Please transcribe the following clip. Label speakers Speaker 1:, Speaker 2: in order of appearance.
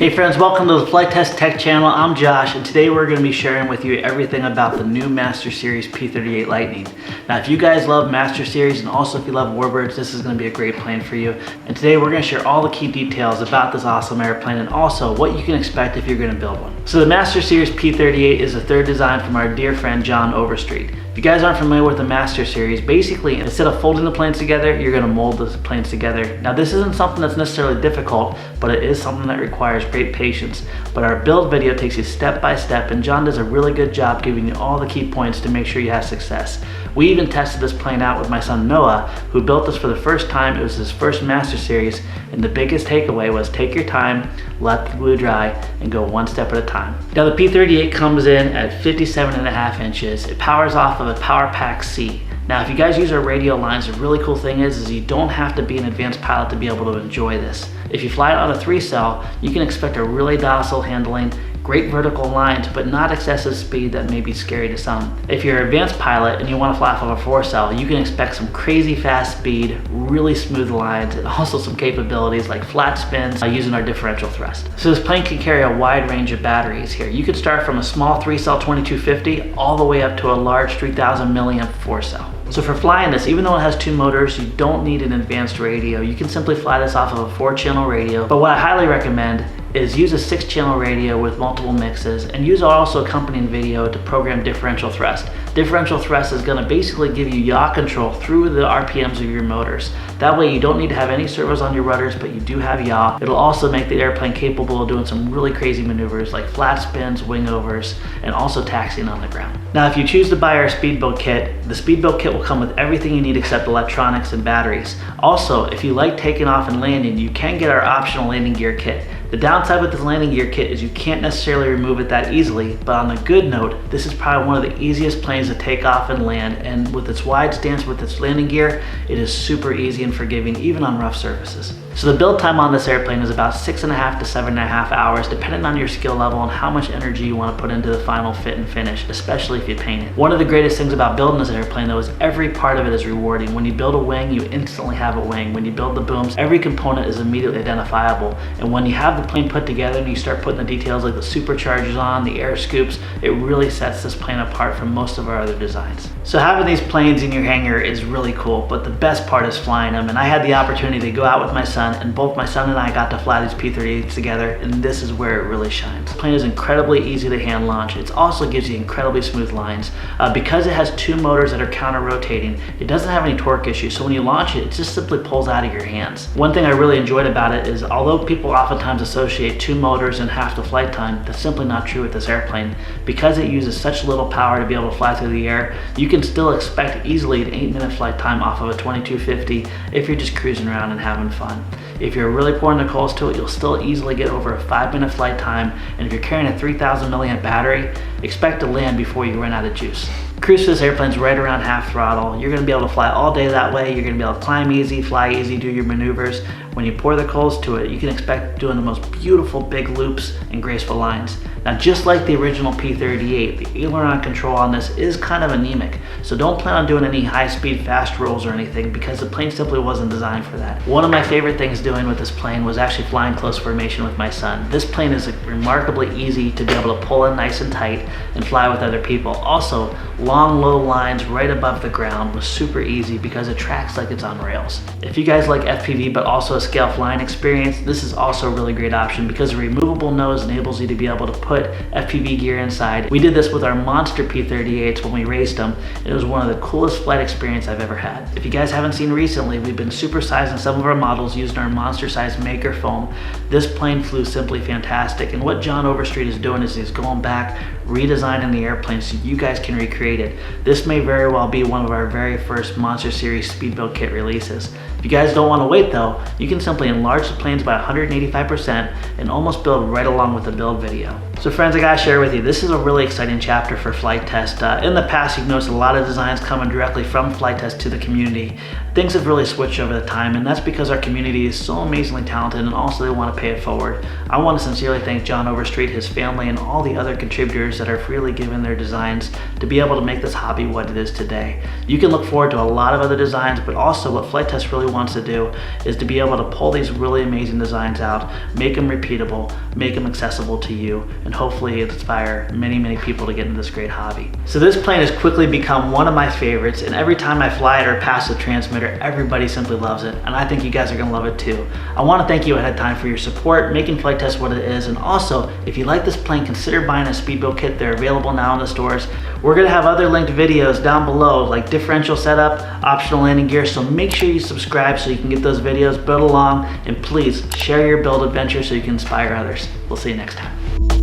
Speaker 1: Hey friends, welcome to the Flite Test Tech channel. I'm Josh, and today we're going to be sharing with you everything about the new Master Series P-38 Lightning. Now, if you guys love Master Series and also if you love Warbirds, this is going to be a great plane for you. And today we're going to share all the key details about this awesome airplane and also what you can expect if you're going to build one. So the Master Series P-38 is the third design from our dear friend John Overstreet. If you guys aren't familiar with the Master Series, basically instead of folding the planes together, you're going to mold the planes together. Now this isn't something that's necessarily difficult, but it is something that requires great patience. But our build video takes you step by step, and John does a really good job giving you all the key points to make sure you have success. We even tested this plane out with my son Noah, who built this for the first time. It was his first Master Series, and the biggest takeaway was take your time, let the glue dry, and go one step at a time. Now the P-38 comes in at 57.5 inches. It powers off of a Power Pack C. Now if you guys use our radio lines, the really cool thing is you don't have to be an advanced pilot to be able to enjoy this. If you fly it on a 3-cell, you can expect a really docile handling, great vertical lines, but not excessive speed that may be scary to some. If you're an advanced pilot and you want to fly off of a 4-cell, you can expect some crazy fast speed, really smooth lines, and also some capabilities like flat spins using our differential thrust. So this plane can carry a wide range of batteries here. You could start from a small 3-cell 2250 all the way up to a large 3000 milliamp 4-cell. So for flying this, even though it has 2 motors, you don't need an advanced radio. You can simply fly this off of a 4-channel radio. But what I highly recommend is use a 6-channel radio with multiple mixes and use also accompanying video to program differential thrust. Differential thrust is going to basically give you yaw control through the RPMs of your motors. That way you don't need to have any servos on your rudders, but you do have yaw. It'll also make the airplane capable of doing some really crazy maneuvers like flat spins, wing overs, and also taxiing on the ground. Now if you choose to buy our speedboat kit, the speedboat kit will come with everything you need except electronics and batteries. Also, if you like taking off and landing, you can get our optional landing gear kit. The downside with this landing gear kit is you can't necessarily remove it that easily, but on the good note, this is probably one of the easiest planes to take off and land, and with its wide stance with its landing gear, it is super easy and forgiving even on rough surfaces. So the build time on this airplane is about 6.5 to 7.5 hours, depending on your skill level and how much energy you want to put into the final fit and finish, especially if you paint it. One of the greatest things about building this airplane though is every part of it is rewarding. When you build a wing, you instantly have a wing. When you build the booms, every component is immediately identifiable. And when you have the plane put together and you start putting the details like the superchargers on, the air scoops, it really sets this plane apart from most of our other designs. So having these planes in your hangar is really cool, but the best part is flying them. And I had the opportunity to go out with my son, and both my son and I got to fly these P-38s together, and this is where it really shines. The plane is incredibly easy to hand launch. It also gives you incredibly smooth lines. Because it has 2 motors that are counter-rotating, it doesn't have any torque issues, so when you launch it, it just simply pulls out of your hands. One thing I really enjoyed about it is although people oftentimes associate 2 motors and half the flight time, that's simply not true with this airplane. Because it uses such little power to be able to fly through the air, you can still expect easily an 8-minute flight time off of a 2250 if you're just cruising around and having fun. If you're really pouring the coals to it, you'll still easily get over a 5-minute flight time, and if you're carrying a 3000 milliamp battery, expect to land before you run out of juice. Cruise for this airplane's right around half throttle. You're going to be able to fly all day that way. You're going to be able to climb easy, fly easy, do your maneuvers. When you pour the coals to it, you can expect doing the most beautiful big loops and graceful lines. Now just like the original P-38, the aileron control on this is kind of anemic, so don't plan on doing any high-speed fast rolls or anything because the plane simply wasn't designed for that. One of my favorite things doing with this plane was actually flying close formation with my son. This plane is remarkably easy to be able to pull in nice and tight and fly with other people. Also, long low lines right above the ground was super easy because it tracks like it's on rails. If you guys like FPV but also a scale flying experience, this is also a really great option because the removable nose enables you to be able to put FPV gear inside. We did this with our monster P-38s when we raced them. It was one of the coolest flight experience I've ever had. If you guys haven't seen recently, we've been supersizing some of our models using our monster size maker foam. This plane flew simply fantastic, and what John Overstreet is doing is he's going back, redesigning the airplane so you guys can recreate it. This may very well be one of our very first Monster Series speedboat kit releases. If you guys don't want to wait though, you can simply enlarge the planes by 185% and almost build right along with the build video. So friends, I gotta share with you, this is a really exciting chapter for Flite Test. In the past, you've noticed a lot of designs coming directly from Flite Test to the community. things have really switched over the time, and that's because our community is so amazingly talented, and also they want to pay it forward. I want to sincerely thank John Overstreet, his family, and all the other contributors that are freely giving their designs to be able to make this hobby what it is today. You can look forward to a lot of other designs, but also what Flite Test really wants to do is to be able to pull these really amazing designs out, make them repeatable, make them accessible to you, and hopefully inspire many, many people to get into this great hobby. So this plane has quickly become one of my favorites, and every time I fly it or pass the transmitter, everybody simply loves it, and I think you guys are gonna love it too. I wanna thank you ahead of time for your support, making Flite Test what it is, and also, if you like this plane, consider buying a speed build kit. They're available now in the stores. We're gonna have other linked videos down below, like differential setup, optional landing gear, so make sure you subscribe so you can get those videos, build along, and please share your build adventure so you can inspire others. We'll see you next time.